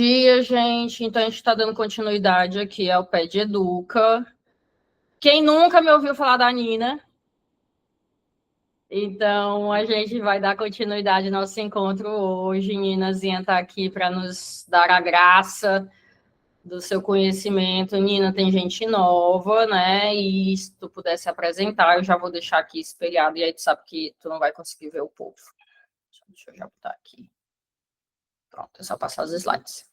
Dia, gente. Então, a gente está dando continuidade aqui ao Pé de Educa. Quem nunca me ouviu falar da Nina? Então, a gente vai dar continuidade ao nosso encontro hoje. Ninazinha está aqui para nos dar a graça do seu conhecimento. Nina, tem gente nova, né? E se tu puder se apresentar, eu já vou deixar aqui espelhado. E aí tu sabe que tu não vai conseguir ver o povo. Deixa eu já botar aqui. Pronto, é só passar os slides.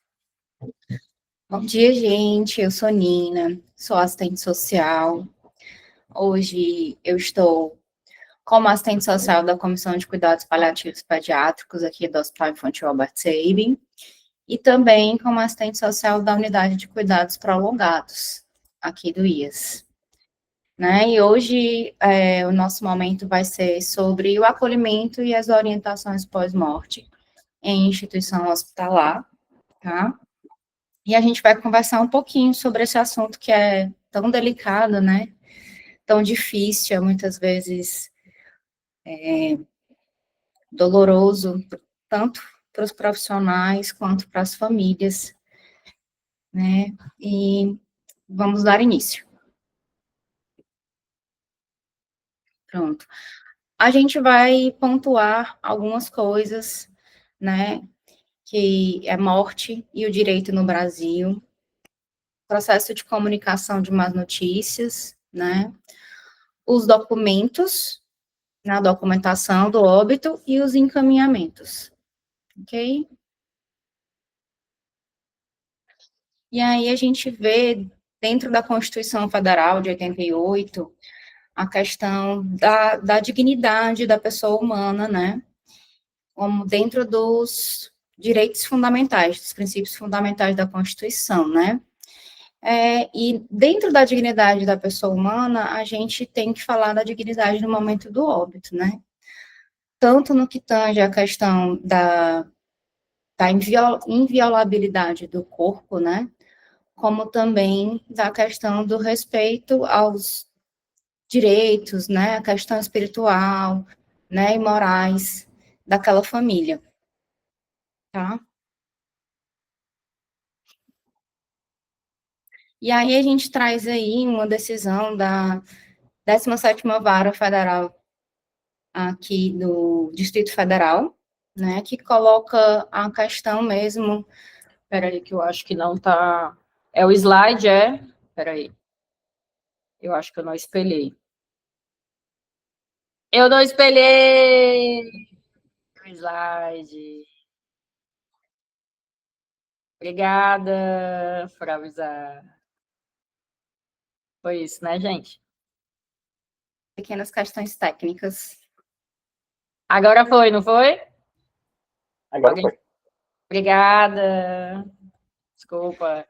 Bom dia, gente. Eu sou Nina, sou assistente social. Hoje eu estou como assistente social da Comissão de Cuidados Paliativos Pediátricos aqui do Hospital Infantil Albert Sabin e também como assistente social da Unidade de Cuidados Prolongados aqui do IAS. E hoje o nosso momento vai ser sobre o acolhimento e as orientações pós-morte em instituição hospitalar, tá? E a gente vai conversar um pouquinho sobre esse assunto que é tão delicado, né? Tão difícil, muitas vezes doloroso, tanto para os profissionais quanto para as famílias, né? E vamos dar início. Pronto. A gente vai pontuar algumas coisas, né? Que é morte e o direito no Brasil, processo de comunicação de más notícias, né? Os documentos, na documentação do óbito e os encaminhamentos, ok? E aí a gente vê, dentro da Constituição Federal de 88, a questão da dignidade da pessoa humana, né? Como dentro dos direitos fundamentais, dos princípios fundamentais da Constituição, né? E dentro da dignidade da pessoa humana, a gente tem que falar da dignidade no momento do óbito, né? Tanto no que tange a questão da inviolabilidade do corpo, né? Como também da questão do respeito aos direitos, né? A questão espiritual, né? E morais daquela família, tá? E aí a gente traz aí uma decisão da 17ª Vara Federal aqui do Distrito Federal, né? Que coloca a questão mesmo. Peraí, que eu acho que não tá. É o slide, é? Peraí. Eu acho que eu não espelhei. Eu não espelhei o slide. Obrigada por avisar. Foi isso, né, gente? Pequenas questões técnicas. Agora foi, não foi? Agora foi. Obrigada. Desculpa.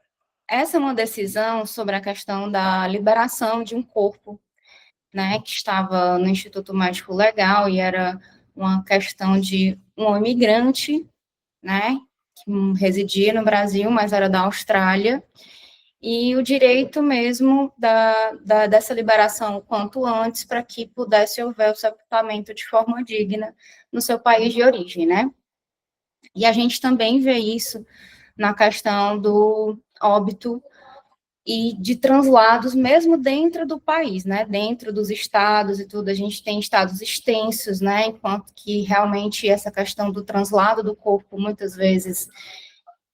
Essa é uma decisão sobre a questão da liberação de um corpo, né, que estava no Instituto Médico Legal e era uma questão de um imigrante, né, que residia no Brasil, mas era da Austrália, e o direito mesmo dessa liberação o quanto antes para que pudesse haver o sepultamento de forma digna no seu país de origem, né? E a gente também vê isso na questão do óbito e de translados, mesmo dentro do país, né, dentro dos estados e tudo, a gente tem estados extensos, né, enquanto que realmente essa questão do translado do corpo, muitas vezes,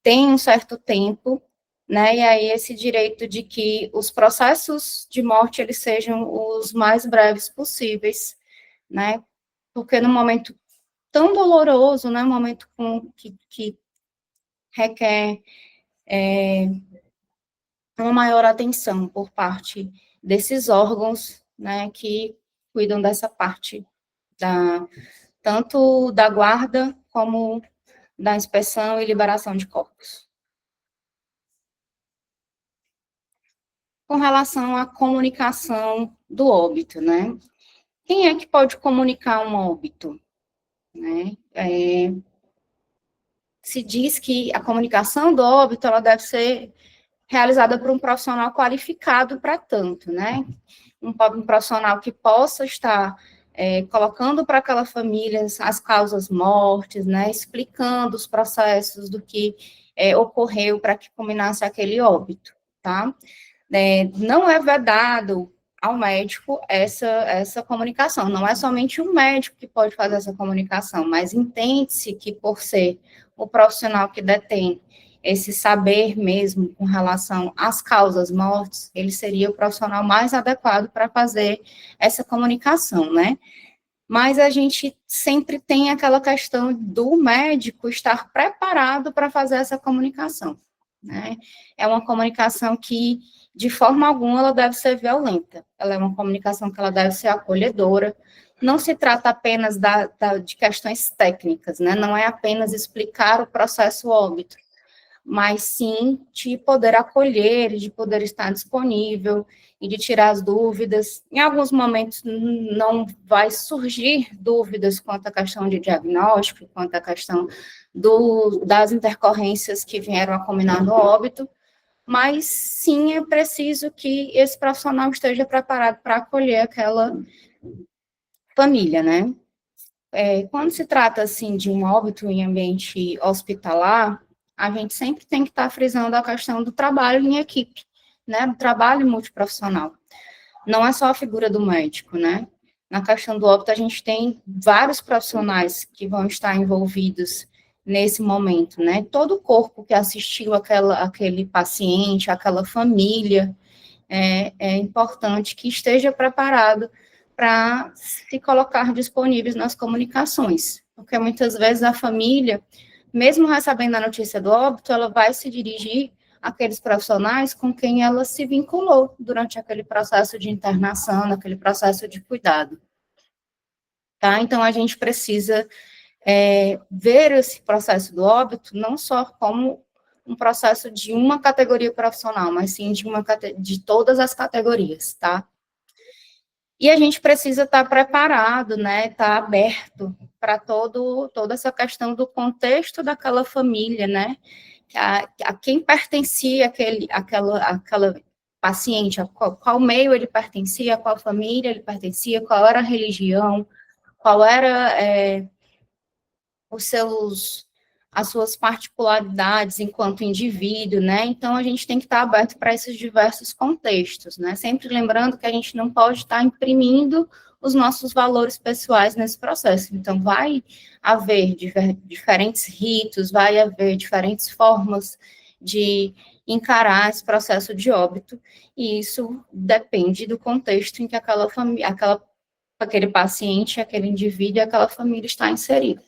tem um certo tempo, né, e aí esse direito de que os processos de morte, eles sejam os mais breves possíveis, né, porque no momento tão doloroso, né, um momento que requer uma maior atenção por parte desses órgãos, né, que cuidam dessa parte, tanto da guarda como da inspeção e liberação de corpos. Com relação à comunicação do óbito, né, quem é que pode comunicar um óbito? Né? Se diz que a comunicação do óbito, ela deve ser realizada por um profissional qualificado para tanto, né? Um profissional que possa estar colocando para aquela família as causas mortes, né? Explicando os processos do que ocorreu para que culminasse aquele óbito, tá? Não é vedado ao médico essa comunicação, não é somente o médico que pode fazer essa comunicação, mas entende-se que, por ser o profissional que detém esse saber mesmo com relação às causas mortes, ele seria o profissional mais adequado para fazer essa comunicação, né? Mas a gente sempre tem aquela questão do médico estar preparado para fazer essa comunicação, né? É uma comunicação que, de forma alguma, ela deve ser violenta. Ela é uma comunicação que ela deve ser acolhedora. Não se trata apenas de questões técnicas, né? Não é apenas explicar o processo óbito, mas sim de poder acolher, de poder estar disponível e de tirar as dúvidas. Em alguns momentos não vai surgir dúvidas quanto à questão de diagnóstico, quanto à questão das intercorrências que vieram a culminar no óbito, mas sim é preciso que esse profissional esteja preparado para acolher aquela família, né? Quando se trata, assim, de um óbito em ambiente hospitalar, a gente sempre tem que estar frisando a questão do trabalho em equipe, né, do trabalho multiprofissional. Não é só a figura do médico, né? Na questão do óbito, a gente tem vários profissionais que vão estar envolvidos nesse momento, né? Todo o corpo que assistiu aquele paciente, aquela família, é importante que esteja preparado para se colocar disponíveis nas comunicações, porque muitas vezes a família, mesmo recebendo a notícia do óbito, ela vai se dirigir àqueles profissionais com quem ela se vinculou durante aquele processo de internação, naquele processo de cuidado. Tá? Então, a gente precisa ver esse processo do óbito não só como um processo de uma categoria profissional, mas sim de todas as categorias, tá? E a gente precisa estar preparado, né, estar aberto para toda essa questão do contexto daquela família, né, a quem pertencia aquela paciente, a qual meio ele pertencia, a qual família ele pertencia, qual era a religião, qual era as suas particularidades enquanto indivíduo, né? Então, a gente tem que estar aberto para esses diversos contextos, né? Sempre lembrando que a gente não pode estar imprimindo os nossos valores pessoais nesse processo. Então, vai haver diferentes ritos, vai haver diferentes formas de encarar esse processo de óbito, e isso depende do contexto em que aquele paciente, aquele indivíduo e aquela família está inserido.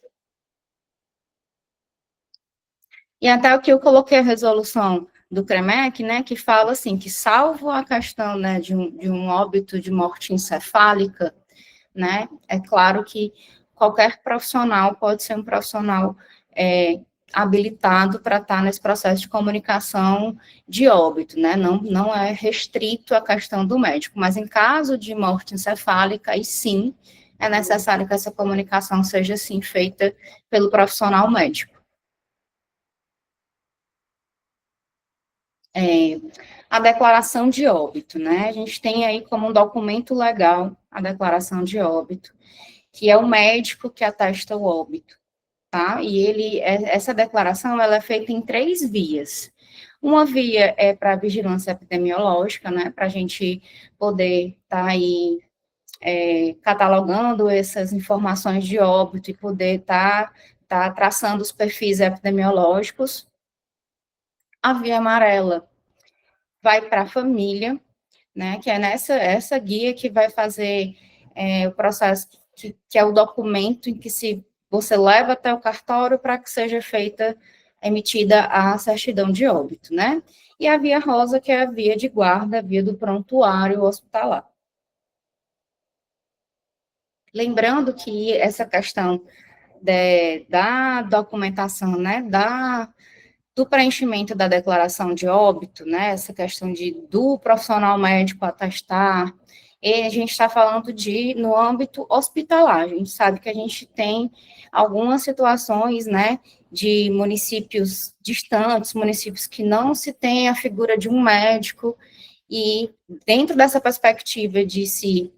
E até o que eu coloquei a resolução do CREMEC, né, que fala assim, que salvo a questão, né, de um óbito de morte encefálica, né, é claro que qualquer profissional pode ser um profissional habilitado para estar nesse processo de comunicação de óbito, né, não é restrito à questão do médico, mas em caso de morte encefálica, aí sim, é necessário que essa comunicação seja, assim, feita pelo profissional médico. A declaração de óbito, né? A gente tem aí como um documento legal a declaração de óbito, que é o médico que atesta o óbito, tá? E essa declaração, ela é feita em 3 vias. Uma via é para vigilância epidemiológica, né? Para a gente poder estar aí catalogando essas informações de óbito e poder estar traçando os perfis epidemiológicos. A via amarela vai para a família, né, que é essa guia que vai fazer o processo, que é o documento em que você leva até o cartório para que seja emitida a certidão de óbito, né? E a via rosa, que é a via de guarda, a via do prontuário hospitalar. Lembrando que essa questão da documentação, né, do preenchimento da declaração de óbito, né, essa questão do profissional médico atestar, e a gente está falando no âmbito hospitalar. A gente sabe que a gente tem algumas situações, né, de municípios distantes, municípios que não se tem a figura de um médico, e dentro dessa perspectiva de se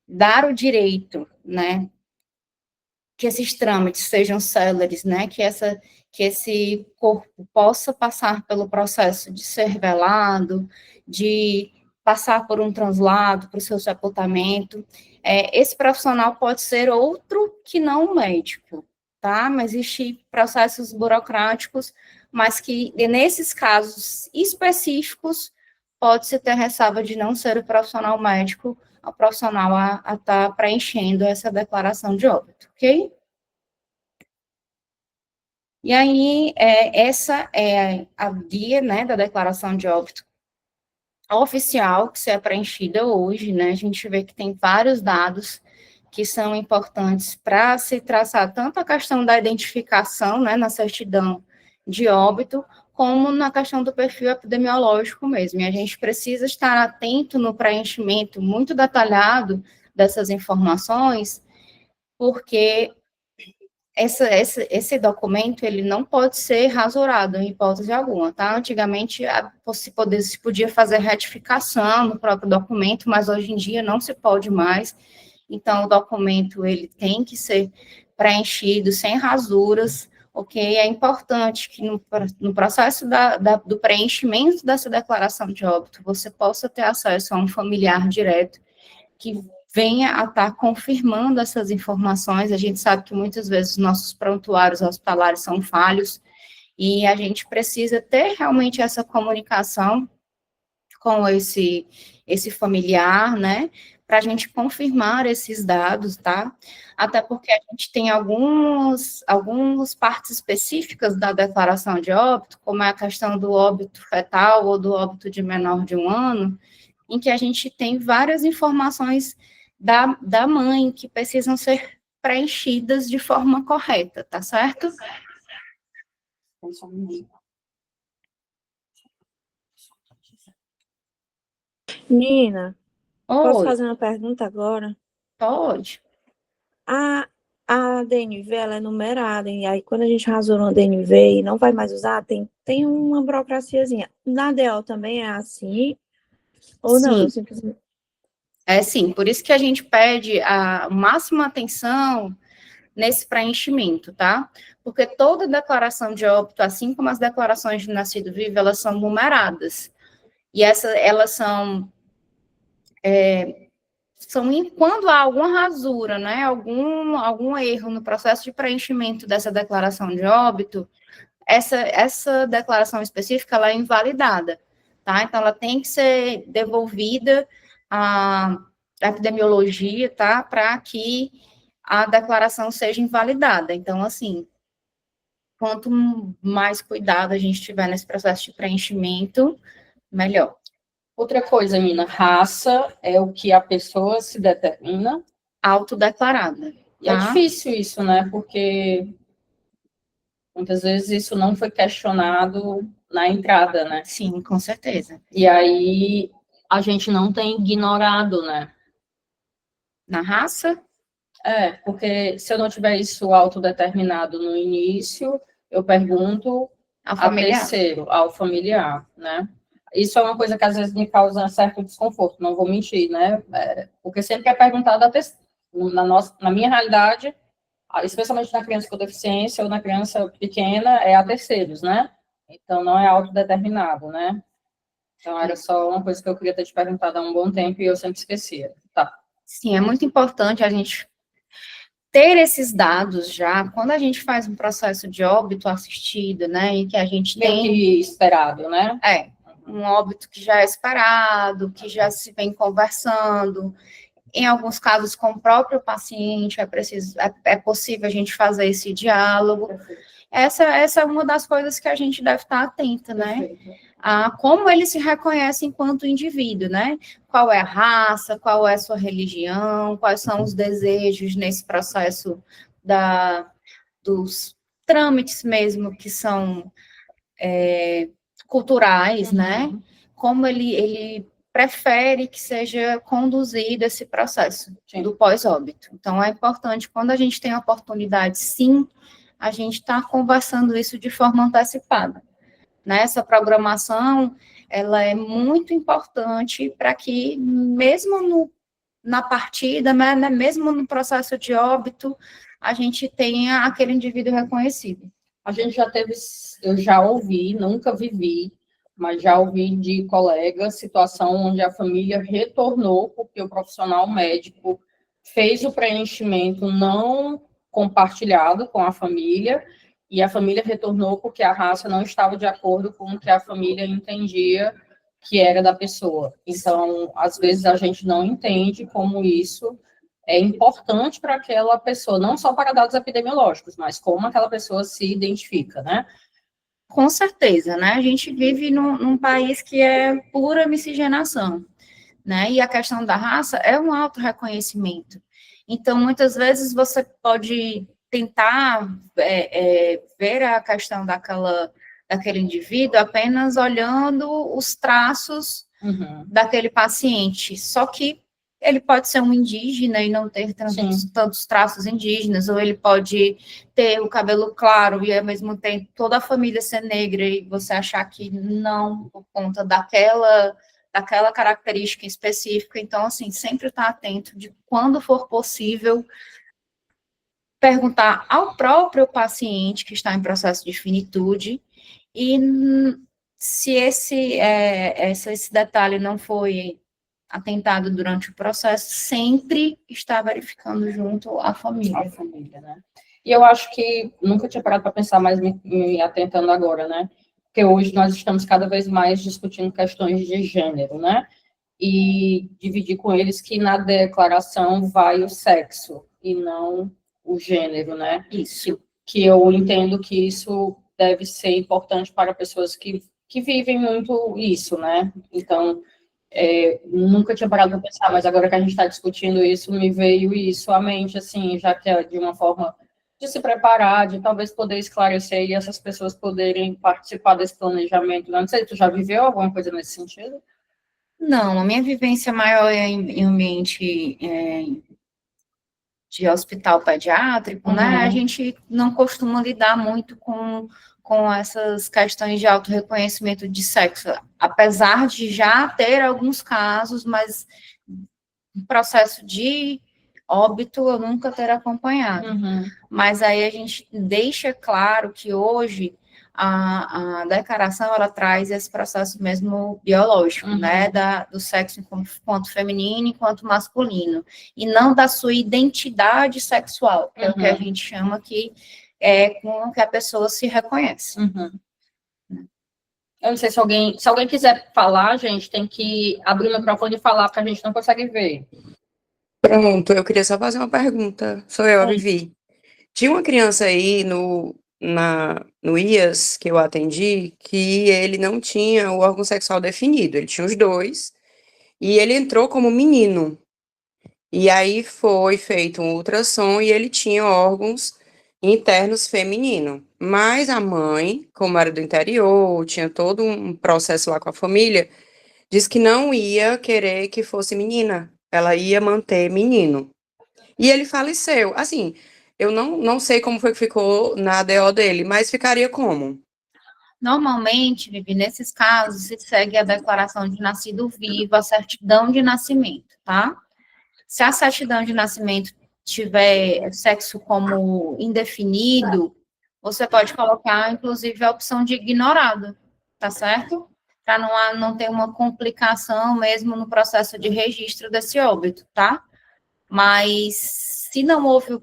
dar o direito, né, que esses trâmites sejam céleres, né, que que esse corpo possa passar pelo processo de ser velado, de passar por um translado, para o seu sepultamento, esse profissional pode ser outro que não o médico, tá? Mas existem processos burocráticos, mas que, nesses casos específicos, pode-se ter ressalva de não ser o profissional médico, o profissional a estar preenchendo essa declaração de óbito, ok? E aí, essa é a guia, né, da declaração de óbito oficial que se é preenchida hoje, né? A gente vê que tem vários dados que são importantes para se traçar tanto a questão da identificação, né, na certidão de óbito, como na questão do perfil epidemiológico mesmo. E a gente precisa estar atento no preenchimento muito detalhado dessas informações, porque esse documento, ele não pode ser rasurado em hipótese alguma, tá? Antigamente, se podia fazer retificação no próprio documento, mas hoje em dia não se pode mais. Então, o documento, ele tem que ser preenchido sem rasuras, ok? É importante que no processo do preenchimento dessa declaração de óbito, você possa ter acesso a um familiar direto que venha a estar confirmando essas informações. A gente sabe que muitas vezes os nossos prontuários hospitalares são falhos, e a gente precisa ter realmente essa comunicação com esse familiar, né, para a gente confirmar esses dados, tá? Até porque a gente tem algumas partes específicas da declaração de óbito, como é a questão do óbito fetal ou do óbito de menor de 1 ano, em que a gente tem várias informações da mãe que precisam ser preenchidas de forma correta, tá certo? Nina, posso Oi, fazer uma pergunta agora? pode. A, a DNV, ela é numerada, e aí quando a gente rasura uma DNV e não vai mais usar, tem uma burocraciazinha. Na DO também é assim? Ou não? Eu Sim, simplesmente... sim, por isso que a gente pede a máxima atenção nesse preenchimento, tá? Porque toda declaração de óbito, assim como as declarações de nascido vivo, elas são numeradas. E elas são quando há alguma rasura, né, algum erro no processo de preenchimento dessa declaração de óbito, essa declaração específica, ela é invalidada, tá? Então, ela tem que ser devolvida à epidemiologia, tá? Para que a declaração seja invalidada. Então, assim, quanto mais cuidado a gente tiver nesse processo de preenchimento, melhor. Outra coisa, Nina, raça é o que a pessoa se determina. Autodeclarada, E é tá? difícil isso, né? Porque muitas vezes isso não foi questionado na entrada, né? Sim, com certeza. E aí a gente não tem ignorado, né? Na raça, Porque se eu não tiver isso autodeterminado no início, eu pergunto a a familiar. terceiro, ao familiar, né? Isso é uma coisa que às vezes me causa um certo desconforto, não vou mentir, né? Porque sempre que é perguntado a terceiro, na minha realidade, especialmente na criança com deficiência ou na criança pequena, é a terceiros, né? Então, não é autodeterminado, né? Então, era só uma coisa que eu queria ter te perguntado há um bom tempo e eu sempre esquecia. Tá. Sim, é muito importante a gente ter esses dados já, quando a gente faz um processo de óbito assistido, né, em que a gente Meio tem... que esperado, né? Um óbito que já é esperado, que já se vem conversando, em alguns casos com o próprio paciente, é possível a gente fazer esse diálogo. Essa é uma das coisas que a gente deve estar atenta, né? A como ele se reconhece enquanto indivíduo, né? Qual é a raça, qual é a sua religião, quais são os desejos nesse processo dos trâmites mesmo que são culturais, né? Como ele prefere que seja conduzido esse processo do pós-óbito. Então, é importante, quando a gente tem a oportunidade, sim, a gente está conversando isso de forma antecipada. Né? Essa programação, ela é muito importante para que, mesmo na partida, né, mesmo no processo de óbito, a gente tenha aquele indivíduo reconhecido. A gente já teve, eu já ouvi, nunca vivi, mas já ouvi de colegas situação onde a família retornou porque o profissional médico fez o preenchimento não compartilhado com a família e a família retornou porque a raça não estava de acordo com o que a família entendia que era da pessoa. Então, às vezes a gente não entende como isso é importante para aquela pessoa, não só para dados epidemiológicos, mas como aquela pessoa se identifica, né? Com certeza, né? A gente vive num país que é pura miscigenação, né? E a questão da raça é um autorreconhecimento. Então, muitas vezes você pode tentar ver a questão daquele indivíduo apenas olhando os traços daquele paciente. Só que ele pode ser um indígena e não ter tantos traços indígenas, ou ele pode ter o cabelo claro e, ao mesmo tempo, toda a família ser negra e você achar que não, por conta daquela característica específica. Então, assim, sempre estar atento de, quando for possível, perguntar ao próprio paciente que está em processo de finitude e se esse detalhe não foi atentado durante o processo, sempre está verificando junto à família. A família, né? E eu acho que nunca tinha parado para pensar, mas me atentando agora, né? Porque hoje nós estamos cada vez mais discutindo questões de gênero, né? E dividir com eles que na declaração vai o sexo e não o gênero, né? Isso. Que eu entendo que isso deve ser importante para pessoas que vivem muito isso, né? Então, nunca tinha parado para pensar, mas agora que a gente está discutindo isso, me veio isso à mente, assim, já que é de uma forma de se preparar, de talvez poder esclarecer e essas pessoas poderem participar desse planejamento. Não sei, tu já viveu alguma coisa nesse sentido? Não, a minha vivência maior é em ambiente de hospital pediátrico, né? A gente não costuma lidar muito com essas questões de autorreconhecimento de sexo, apesar de já ter alguns casos, mas o processo de óbito eu nunca ter acompanhado. Mas aí a gente deixa claro que hoje a declaração, ela traz esse processo mesmo biológico, né, do sexo enquanto feminino e enquanto masculino, e não da sua identidade sexual, que é o que a gente chama que é com que a pessoa se reconhece. Eu não sei se alguém quiser falar, gente, tem que abrir o microfone e falar, porque a gente não consegue ver. Pronto, eu queria só fazer uma pergunta. Sou eu, a Vivi. Tinha uma criança aí no IAS que eu atendi, que ele não tinha o órgão sexual definido, ele tinha os dois, e ele entrou como menino. E aí foi feito um ultrassom e ele tinha órgãos internos feminino. Mas a mãe, como era do interior, tinha todo um processo lá com a família, disse que não ia querer que fosse menina, ela ia manter menino. E ele faleceu. Assim, eu não sei como foi que ficou na ADO dele, mas ficaria como? Normalmente, Vivi, nesses casos, se segue a declaração de nascido vivo, a certidão de nascimento, tá? Se a certidão de nascimento tiver sexo como indefinido, você pode colocar, inclusive, a opção de ignorado, tá certo? Para não ter uma complicação mesmo no processo de registro desse óbito, tá? Mas se não houve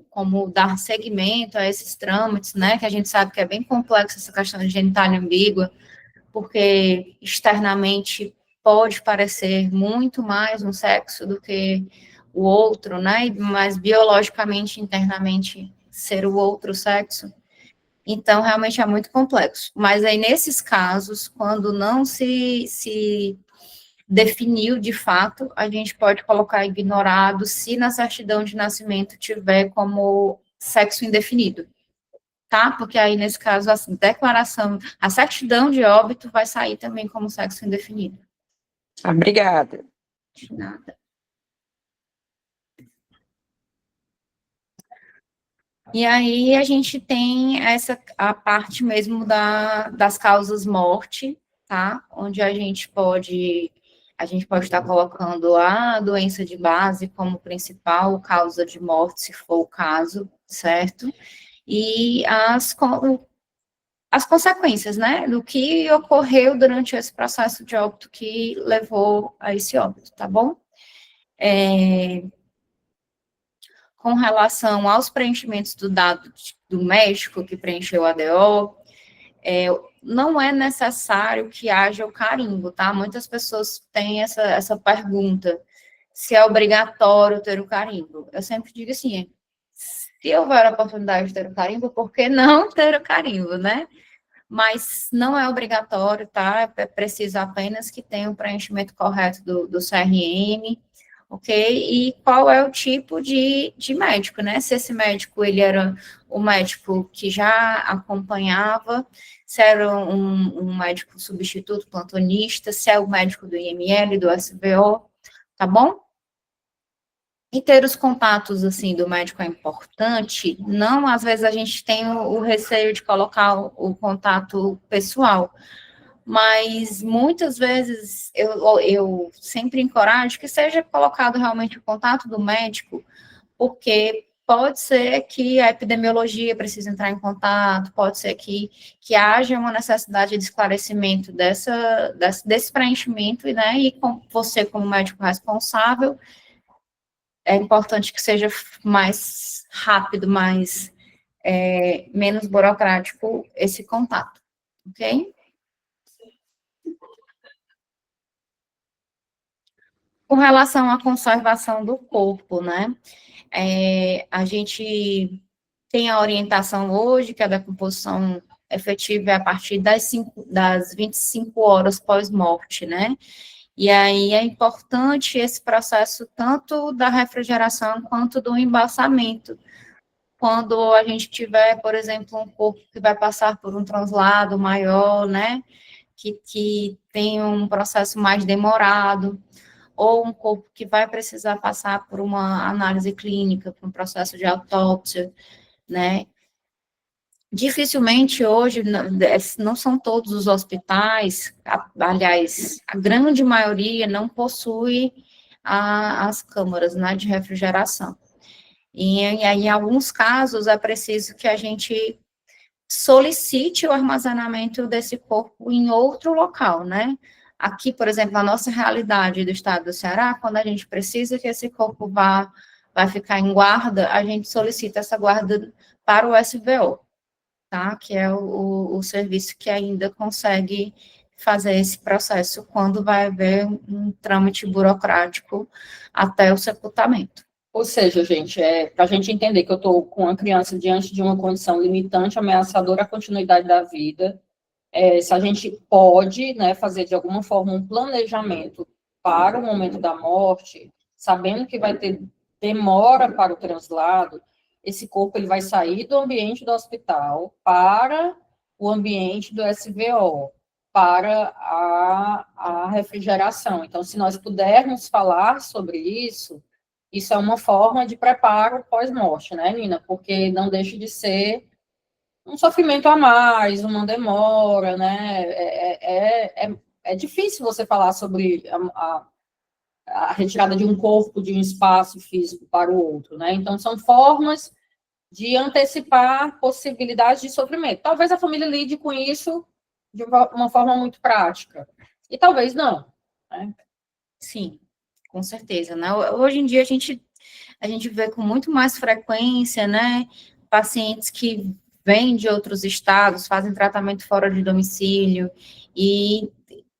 como dar seguimento a esses trâmites, né, que a gente sabe que é bem complexo essa questão de genitália ambígua, porque externamente pode parecer muito mais um sexo do que o outro, né, mas biologicamente, internamente, ser o outro sexo. Então, realmente é muito complexo. Mas aí, nesses casos, quando não se definiu de fato, a gente pode colocar ignorado se na certidão de nascimento tiver como sexo indefinido, tá? Porque aí, nesse caso, a certidão de óbito vai sair também como sexo indefinido. Obrigada. De nada. E aí a gente tem a parte mesmo das causas morte, tá? Onde a gente pode estar colocando a doença de base como principal causa de morte, se for o caso, certo? e as consequências, né, do que ocorreu durante esse processo de óbito que levou a esse óbito, tá bom? Com relação aos preenchimentos do dado do médico que preencheu a ADO, não é necessário que haja o carimbo, tá? Muitas pessoas têm essa pergunta, se é obrigatório ter o carimbo. Eu sempre digo assim, se houver a oportunidade de ter o carimbo, por que não ter o carimbo, né? Mas não é obrigatório, tá? É preciso apenas que tenha o preenchimento correto do CRM, ok? E qual é o tipo de médico, né? Se esse médico, ele era o médico que já acompanhava, se era um médico substituto, plantonista, se é o médico do IML, do SVO, tá bom? E ter os contatos, assim, do médico é importante, não, às vezes a gente tem o receio de colocar o contato pessoal, mas muitas vezes eu sempre encorajo que seja colocado realmente o contato do médico, porque pode ser que a epidemiologia precise entrar em contato, pode ser que haja uma necessidade de esclarecimento desse preenchimento, né, e com você como médico responsável, é importante que seja mais rápido, menos burocrático esse contato, ok? Com relação à conservação do corpo, né? A gente tem a orientação hoje que a decomposição efetiva é a partir das 25 horas pós-morte, né? E aí é importante esse processo tanto da refrigeração quanto do embalsamento. Quando a gente tiver, por exemplo, um corpo que vai passar por um translado maior, né? Que tem um processo mais demorado, ou um corpo que vai precisar passar por uma análise clínica, por um processo de autópsia, né? Dificilmente hoje, não são todos os hospitais, aliás, a grande maioria não possui as câmaras, né, de refrigeração. E em alguns casos é preciso que a gente solicite o armazenamento desse corpo em outro local, né? Aqui, por exemplo, a nossa realidade do estado do Ceará, quando a gente precisa que esse corpo vai ficar em guarda, a gente solicita essa guarda para o SVO, tá? Que é o serviço que ainda consegue fazer esse processo quando vai haver um trâmite burocrático até o sepultamento. Ou seja, gente, para a gente entender que eu estou com uma criança diante de uma condição limitante, ameaçadora à continuidade da vida, se a gente pode, né, fazer de alguma forma um planejamento para o momento da morte, sabendo que vai ter demora para o translado, esse corpo ele vai sair do ambiente do hospital para o ambiente do SVO, para a refrigeração. Então, se nós pudermos falar sobre isso é uma forma de preparo pós-morte, né, Nina? Porque não deixa de ser um sofrimento a mais, uma demora, né? É difícil você falar sobre a retirada de um corpo de um espaço físico para o outro, né? Então, são formas de antecipar possibilidades de sofrimento. Talvez a família lide com isso de uma forma muito prática, e talvez não, né? Sim, com certeza, né? Hoje em dia a gente vê com muito mais frequência, né, pacientes que vêm de outros estados, fazem tratamento fora de domicílio, e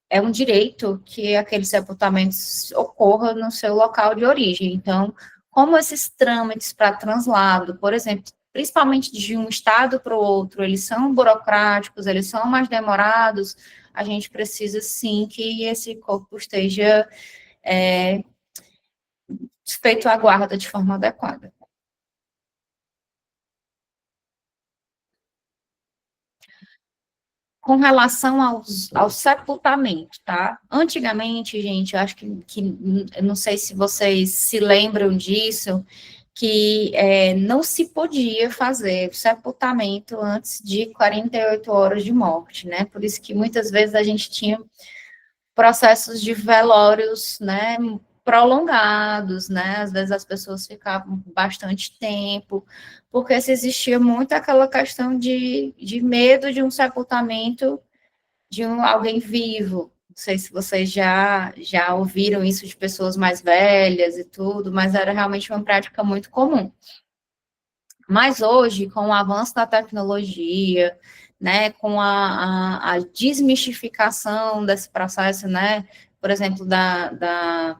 é um direito que aqueles sepultamentos ocorram no seu local de origem. Então, como esses trâmites para translado, por exemplo, principalmente de um estado para o outro, eles são burocráticos, eles são mais demorados, a gente precisa, sim, que esse corpo esteja feito a guarda de forma adequada. Com relação ao sepultamento, tá? Antigamente, gente, eu acho que eu não sei se vocês se lembram disso, que não se podia fazer sepultamento antes de 48 horas de morte, né? Por isso que muitas vezes a gente tinha processos de velórios, né, prolongados, né? Às vezes as pessoas ficavam bastante tempo, porque se existia muito aquela questão de medo de um sepultamento de alguém vivo. Não sei se vocês já ouviram isso de pessoas mais velhas e tudo, mas era realmente uma prática muito comum. Mas hoje, com o avanço da tecnologia, né, com a desmistificação desse processo, né, por exemplo, da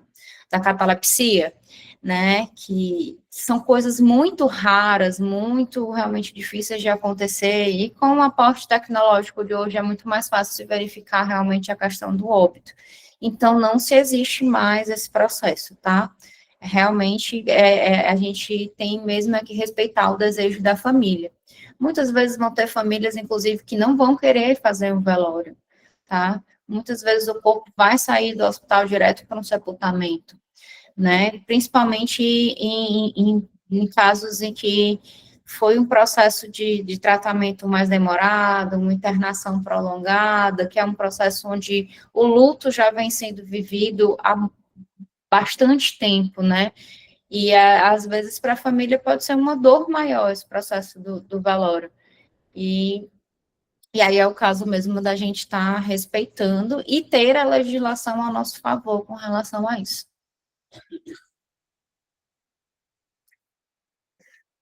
catalepsia, né, que são coisas muito raras, muito realmente difíceis de acontecer, e com o aporte tecnológico de hoje é muito mais fácil se verificar realmente a questão do óbito. Então, não se existe mais esse processo, tá? Realmente, a gente tem mesmo que respeitar o desejo da família. Muitas vezes vão ter famílias, inclusive, que não vão querer fazer um velório, tá? Muitas vezes o corpo vai sair do hospital direto para um sepultamento, né? Principalmente em casos em que foi um processo de tratamento mais demorado, uma internação prolongada, que é um processo onde o luto já vem sendo vivido há bastante tempo, né? E às vezes para a família pode ser uma dor maior esse processo do velório. E aí é o caso mesmo da gente estar respeitando e ter a legislação a nosso favor com relação a isso.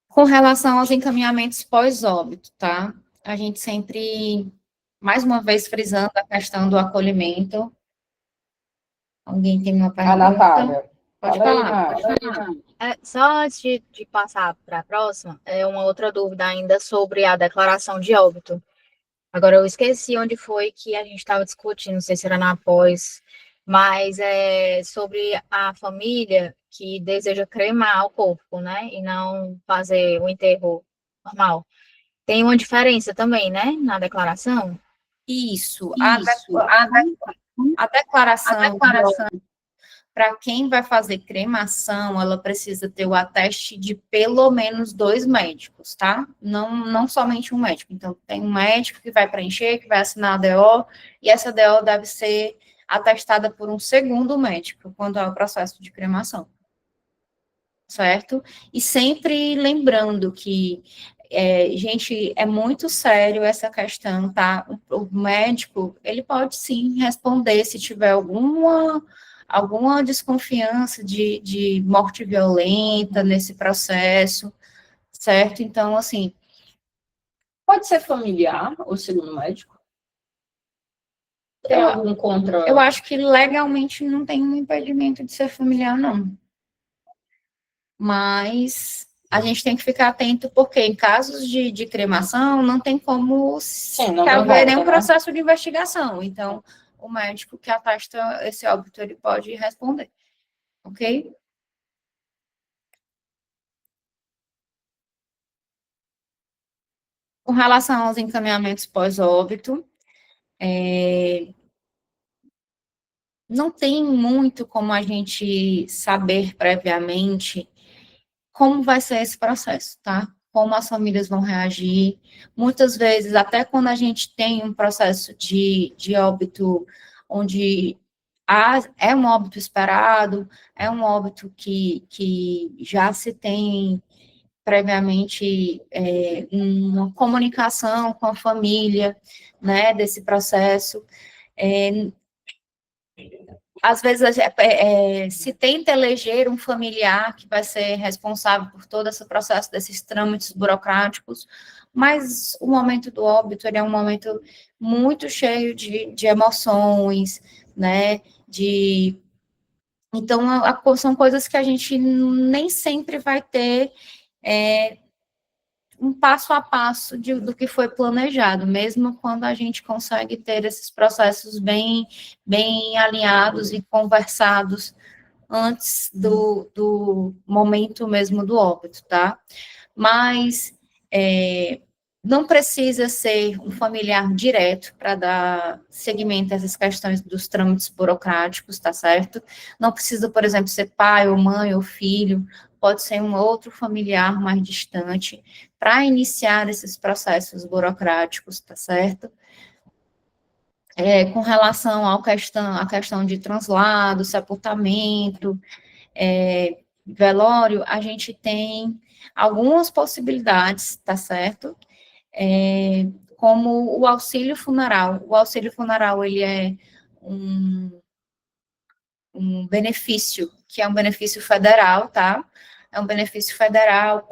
Com relação aos encaminhamentos pós-óbito, tá? A gente sempre, mais uma vez, frisando a questão do acolhimento. Alguém tem uma A pergunta? Natália. Pode Fala aí, falar, Nath. pode falar. Só antes de passar para a próxima, uma outra dúvida ainda sobre a declaração de óbito. Agora, eu esqueci onde foi que a gente estava discutindo, não sei se era na pós, mas é sobre a família que deseja cremar o corpo, né? E não fazer o enterro normal. Tem uma diferença também, né? Na declaração? Isso, a declaração para quem vai fazer cremação, ela precisa ter o ateste de pelo menos 2 médicos, tá? Não somente um médico. Então, tem um médico que vai preencher, que vai assinar a DO, e essa DO deve ser atestada por um segundo médico, quando é o processo de cremação. Certo? E sempre lembrando que, gente, é muito sério essa questão, tá? O médico, ele pode sim responder se tiver alguma desconfiança de morte violenta nesse processo, certo? Então, assim, Pode ser familiar ou segundo médico? Tem algum contra? eu acho que legalmente não tem um impedimento de ser familiar, não. Mas a gente tem que ficar atento, porque em casos de cremação não tem como haver nenhum processo de investigação. Então, o médico que atesta esse óbito, ele pode responder. Ok? Com relação aos encaminhamentos pós-óbito, não tem muito como a gente saber previamente como vai ser esse processo, tá? Como as famílias vão reagir. Muitas vezes, até quando a gente tem um processo de óbito, onde é um óbito esperado, é um óbito que já se tem previamente uma comunicação com a família, né, desse processo. Às vezes, se tenta eleger um familiar que vai ser responsável por todo esse processo desses trâmites burocráticos, mas o momento do óbito, ele é um momento muito cheio de emoções, né, então, são coisas que a gente nem sempre vai ter um passo a passo do que foi planejado, mesmo quando a gente consegue ter esses processos bem alinhados e conversados antes do momento mesmo do óbito, tá? Mas não precisa ser um familiar direto para dar seguimento a essas questões dos trâmites burocráticos, tá certo? Não precisa, por exemplo, ser pai ou mãe ou filho, pode ser um outro familiar mais distante, para iniciar esses processos burocráticos, tá certo? com relação à questão de translado, sepultamento, velório, a gente tem algumas possibilidades, tá certo? Como o auxílio funeral. O auxílio funeral, ele é um benefício, que é um benefício federal, tá? É um benefício federal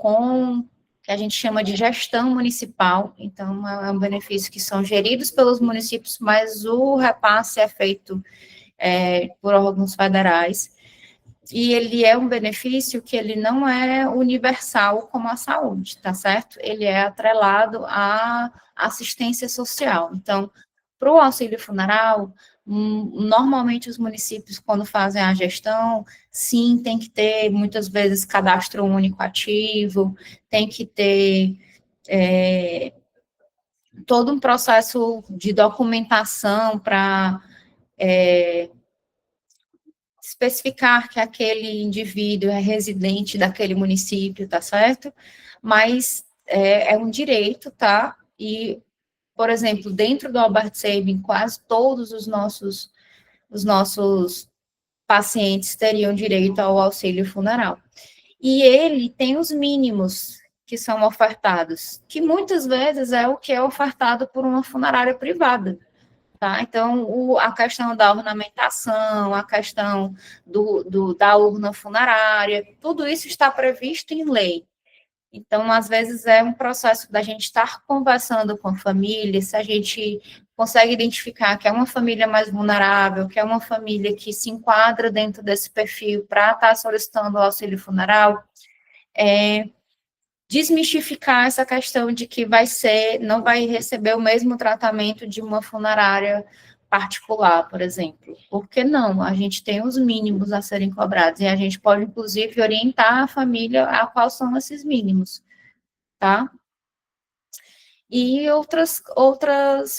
que a gente chama de gestão municipal, então é um benefício que são geridos pelos municípios, mas o repasse é feito por órgãos federais, e ele é um benefício que ele não é universal como a saúde, tá certo? Ele é atrelado à assistência social. Então, para o auxílio funeral, normalmente os municípios, quando fazem a gestão, sim, tem que ter, muitas vezes, cadastro único ativo, tem que ter todo um processo de documentação para especificar que aquele indivíduo é residente daquele município, tá certo? Mas é um direito, tá? E, por exemplo, dentro do Albert Sabin, quase todos os nossos pacientes teriam direito ao auxílio funeral. E ele tem os mínimos que são ofertados, que muitas vezes é o que é ofertado por uma funerária privada. Tá? Então, a questão da ornamentação, a questão da urna funerária, tudo isso está previsto em lei. Então, às vezes, é um processo da gente estar conversando com a família, se a gente consegue identificar que é uma família mais vulnerável, que é uma família que se enquadra dentro desse perfil para estar solicitando o auxílio funeral, desmistificar essa questão de que não vai receber o mesmo tratamento de uma funerária particular, por exemplo. Por que não? A gente tem os mínimos a serem cobrados, e a gente pode, inclusive, orientar a família a quais são esses mínimos, tá? E outras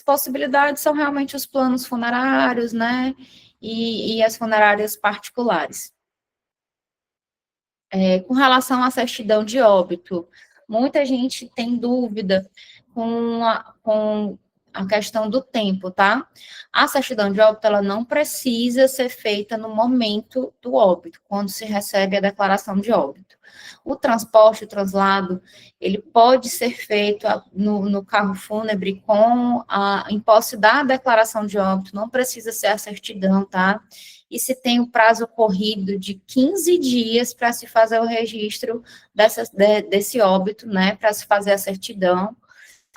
possibilidades são realmente os planos funerários, né, e as funerárias particulares. Com relação à certidão de óbito, muita gente tem dúvida com a questão do tempo, tá? A certidão de óbito, ela não precisa ser feita no momento do óbito, quando se recebe a declaração de óbito. O transporte, o translado, ele pode ser feito no carro fúnebre em posse da declaração de óbito, não precisa ser a certidão, tá? E se tem o prazo corrido de 15 dias para se fazer o registro desse óbito, né, para se fazer a certidão.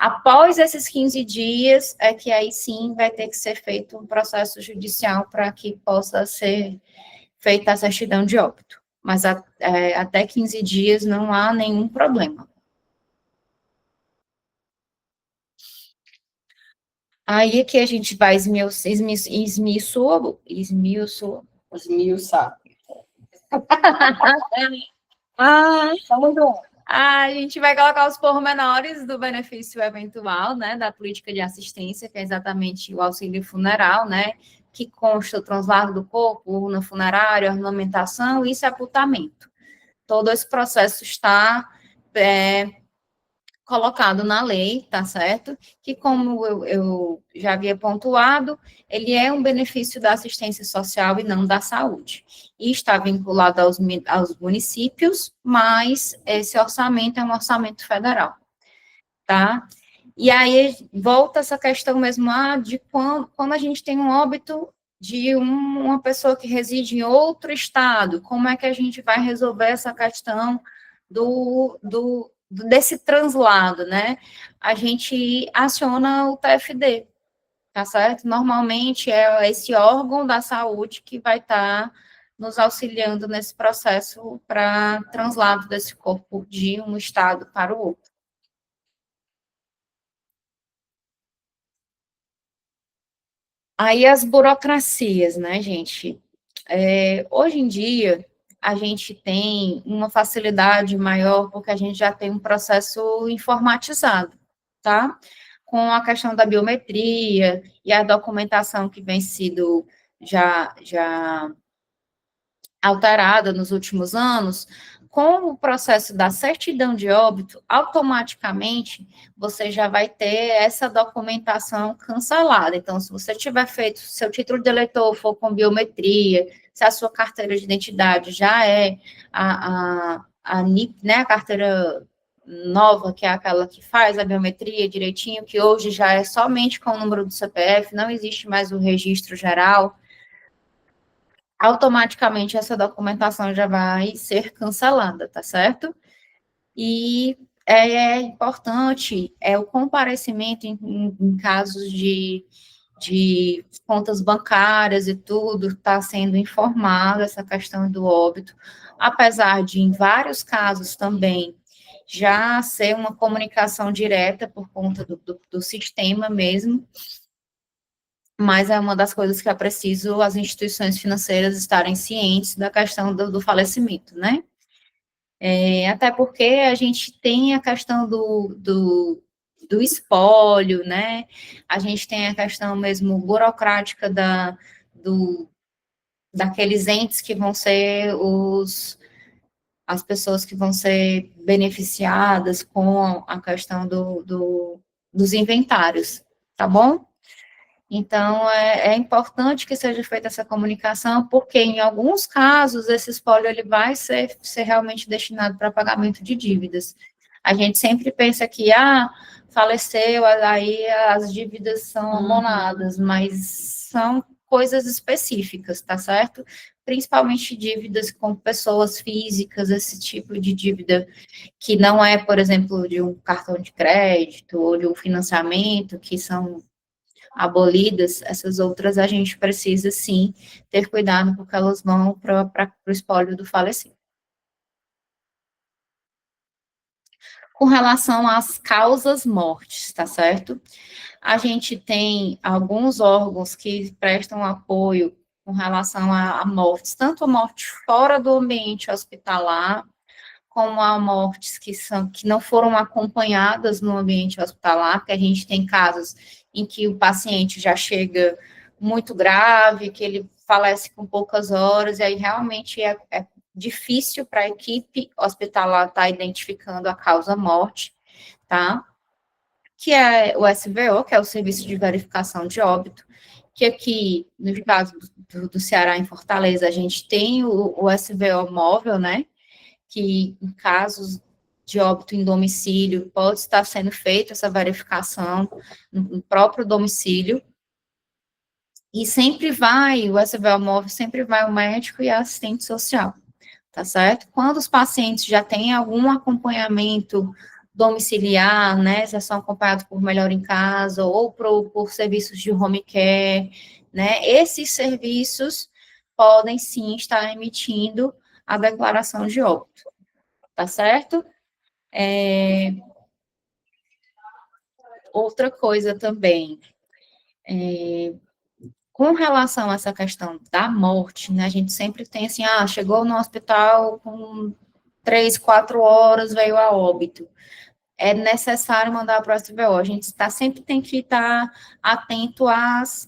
Após esses 15 dias, é que aí sim vai ter que ser feito um processo judicial para que possa ser feita a certidão de óbito. Mas até 15 dias não há nenhum problema. Aí que a gente vai esmiuçar. A gente vai colocar os pormenores do benefício eventual, né, da política de assistência, que é exatamente o auxílio funeral, né, que consta o translado do corpo, urna funerária, ornamentação e sepultamento. Todo esse processo está colocado na lei, tá certo? Que, como eu já havia pontuado, ele é um benefício da assistência social e não da saúde. E está vinculado aos municípios, mas esse orçamento é um orçamento federal, tá? E aí volta essa questão mesmo de quando a gente tem um óbito de uma pessoa que reside em outro estado, como é que a gente vai resolver essa questão desse translado, né? A gente aciona o TFD, tá certo? Normalmente é esse órgão da saúde que vai estar nos auxiliando nesse processo para translado desse corpo de um estado para o outro. Aí as burocracias, né, gente? Hoje em dia, a gente tem uma facilidade maior, porque a gente já tem um processo informatizado, tá? Com a questão da biometria e a documentação que vem sido já alterada nos últimos anos, com o processo da certidão de óbito, automaticamente você já vai ter essa documentação cancelada. Então, se você tiver feito, seu título de eleitor for com biometria, se a sua carteira de identidade já é a NIP, né, a carteira nova, que é aquela que faz a biometria direitinho, que hoje já é somente com o número do CPF, não existe mais o registro geral, automaticamente essa documentação já vai ser cancelada, tá certo? E é importante o comparecimento em casos de contas bancárias e tudo, está sendo informado essa questão do óbito, apesar de, em vários casos também, já ser uma comunicação direta por conta do sistema mesmo, mas é uma das coisas que é preciso as instituições financeiras estarem cientes da questão do falecimento, né? Até porque a gente tem a questão do espólio, né? A gente tem a questão mesmo burocrática daqueles entes que vão ser as pessoas que vão ser beneficiadas com a questão dos inventários, tá bom? Então, é importante que seja feita essa comunicação, porque em alguns casos esse espólio ele vai ser realmente destinado para pagamento de dívidas. A gente sempre pensa que, faleceu, aí as dívidas são amonadas, mas são coisas específicas, tá certo? Principalmente dívidas com pessoas físicas, esse tipo de dívida que não é, por exemplo, de um cartão de crédito ou de um financiamento, que são abolidas, essas outras a gente precisa, sim, ter cuidado, porque elas vão para o espólio do falecido. Com relação às causas mortes, tá certo? A gente tem alguns órgãos que prestam apoio com relação a mortes, tanto a morte fora do ambiente hospitalar, como a mortes que não foram acompanhadas no ambiente hospitalar, porque a gente tem casos em que o paciente já chega muito grave, que ele falece com poucas horas, e aí realmente é difícil para a equipe hospitalar estar identificando a causa-morte, tá? Que é o SVO, que é o Serviço de Verificação de Óbito, que aqui, no caso do Ceará, em Fortaleza, a gente tem o SVO móvel, né? Que em casos de óbito em domicílio, pode estar sendo feita essa verificação no próprio domicílio, e sempre vai, o SVO móvel sempre vai o médico e a assistente social, tá certo? Quando os pacientes já têm algum acompanhamento domiciliar, né, já são acompanhados por Melhor em Casa, ou por serviços de home care, né, esses serviços podem sim estar emitindo a declaração de óbito, tá certo? Outra coisa também, com relação a essa questão da morte, né, a gente sempre tem assim, chegou no hospital com 3, 4 horas, veio a óbito. É necessário mandar para o SVO. A gente sempre tem que estar atento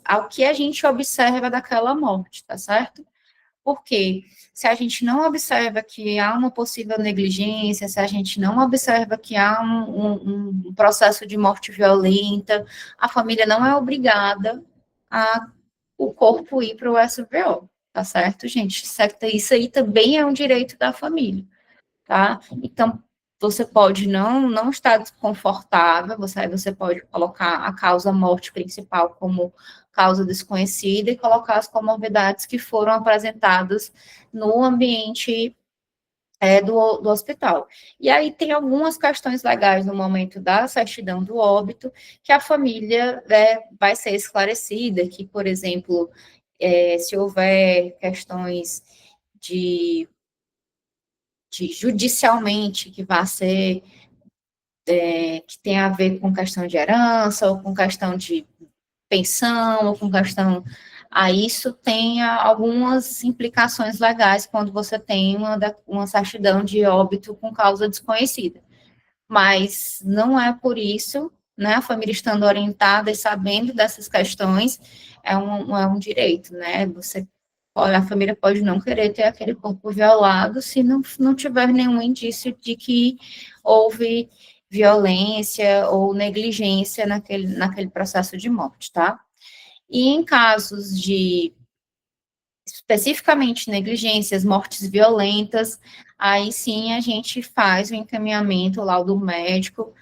ao que a gente observa daquela morte, tá certo? Porque se a gente não observa que há uma possível negligência, se a gente não observa que há um processo de morte violenta, a família não é obrigada a o corpo ir para o SVO, tá certo, gente? Isso aí também é um direito da família, tá? Então, você pode não estar desconfortável, você pode colocar a causa-morte principal como causa desconhecida e colocar as comorbidades que foram apresentadas no ambiente do hospital. E aí tem algumas questões legais no momento da certidão do óbito, que a família vai ser esclarecida, que, por exemplo, se houver questões de judicialmente que vai ser, que tem a ver com questão de herança, ou com questão de pensão, ou com questão... isso tem algumas implicações legais quando você tem uma certidão de óbito com causa desconhecida. Mas não é por isso, né, a família estando orientada e sabendo dessas questões, é um direito, né, você a família pode não querer ter aquele corpo violado se não tiver nenhum indício de que houve violência ou negligência naquele processo de morte, tá? E em casos de, especificamente, negligências, mortes violentas, aí sim a gente faz o encaminhamento lá do médico,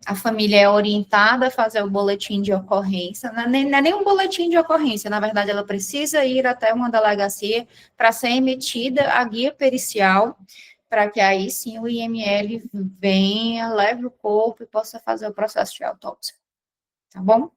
a família é orientada a fazer o boletim de ocorrência, não é nem um boletim de ocorrência, na verdade, ela precisa ir até uma delegacia para ser emitida a guia pericial, para que aí sim o IML venha, leve o corpo e possa fazer o processo de autópsia. Tá bom?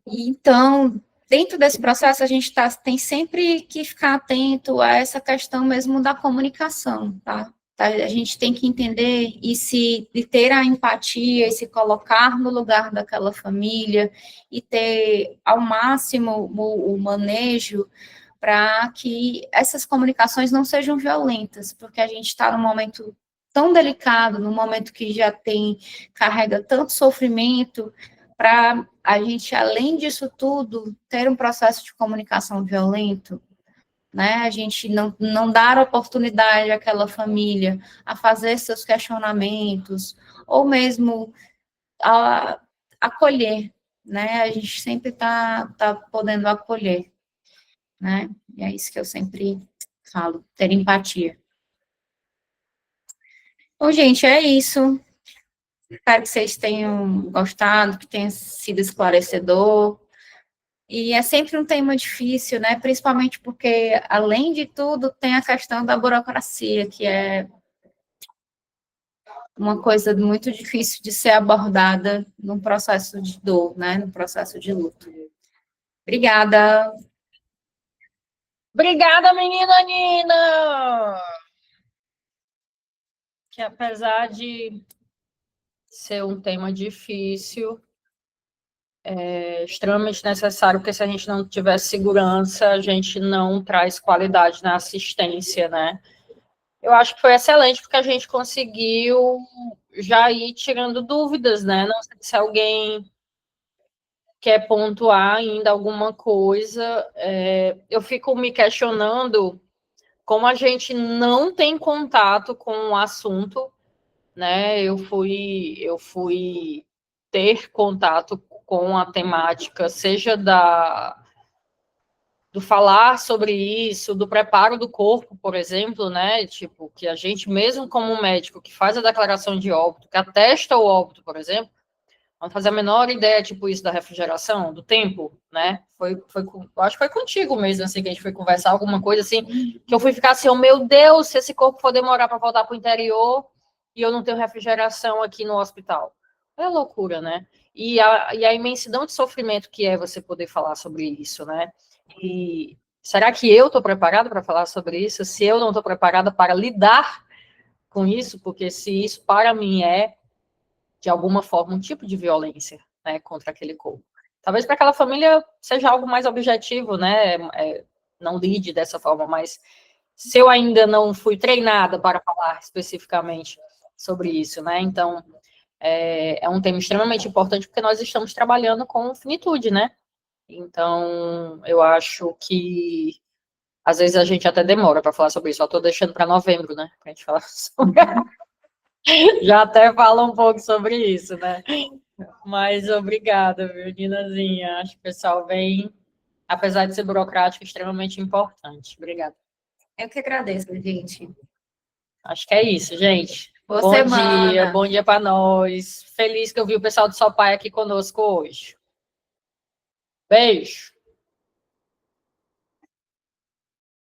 Então, dentro desse processo, a gente tem sempre que ficar atento a essa questão mesmo da comunicação, tá? A gente tem que entender e ter a empatia e se colocar no lugar daquela família e ter ao máximo o manejo para que essas comunicações não sejam violentas, porque a gente está num momento tão delicado, num momento que já carrega tanto sofrimento, para a gente, além disso tudo, ter um processo de comunicação violento, né? A gente não dar oportunidade àquela família a fazer seus questionamentos, ou mesmo a acolher, né? A gente sempre tá podendo acolher, né? E é isso que eu sempre falo, ter empatia. Bom, gente, é isso. Espero que vocês tenham gostado, que tenha sido esclarecedor. E é sempre um tema difícil, né? Principalmente porque, além de tudo, tem a questão da burocracia, que é uma coisa muito difícil de ser abordada num processo de dor, né? No processo de luto. Obrigada. Obrigada, menina Nina! Que apesar de ser um tema difícil, é extremamente necessário, porque se a gente não tiver segurança, a gente não traz qualidade na assistência, né? Eu acho que foi excelente, porque a gente conseguiu já ir tirando dúvidas, né? Não sei se alguém quer pontuar ainda alguma coisa. Eu fico me questionando como a gente não tem contato com o assunto, né? Eu fui ter contato com a temática, seja do falar sobre isso, do preparo do corpo, por exemplo, né? Tipo, que a gente, mesmo como médico que faz a declaração de óbito, que atesta o óbito, por exemplo, não fazer a menor ideia, tipo, isso da refrigeração, do tempo, né? Acho que foi contigo mesmo, assim, que a gente foi conversar, alguma coisa assim, que eu fui ficar assim, oh, meu Deus, se esse corpo for demorar para voltar para o interior e eu não tenho refrigeração aqui no hospital. É loucura, né? E a imensidão de sofrimento que é você poder falar sobre isso, né? E será que eu estou preparada para falar sobre isso? Se eu não estou preparada para lidar com isso, porque se isso para mim é de alguma forma, um tipo de violência, né, contra aquele corpo. Talvez para aquela família seja algo mais objetivo, né, não lide dessa forma, mas se eu ainda não fui treinada para falar especificamente sobre isso, né, então é um tema extremamente importante porque nós estamos trabalhando com finitude, né, então eu acho que às vezes a gente até demora para falar sobre isso, só estou deixando para novembro, né, para a gente falar sobre já até fala um pouco sobre isso, né? Mas obrigada, viu, Ninazinha? Acho que o pessoal vem, apesar de ser burocrático, extremamente importante. Obrigada. Eu que agradeço, gente. Acho que é isso, gente. Boa semana. Bom dia para nós. Feliz que eu vi o pessoal do Sopai aqui conosco hoje. Beijo.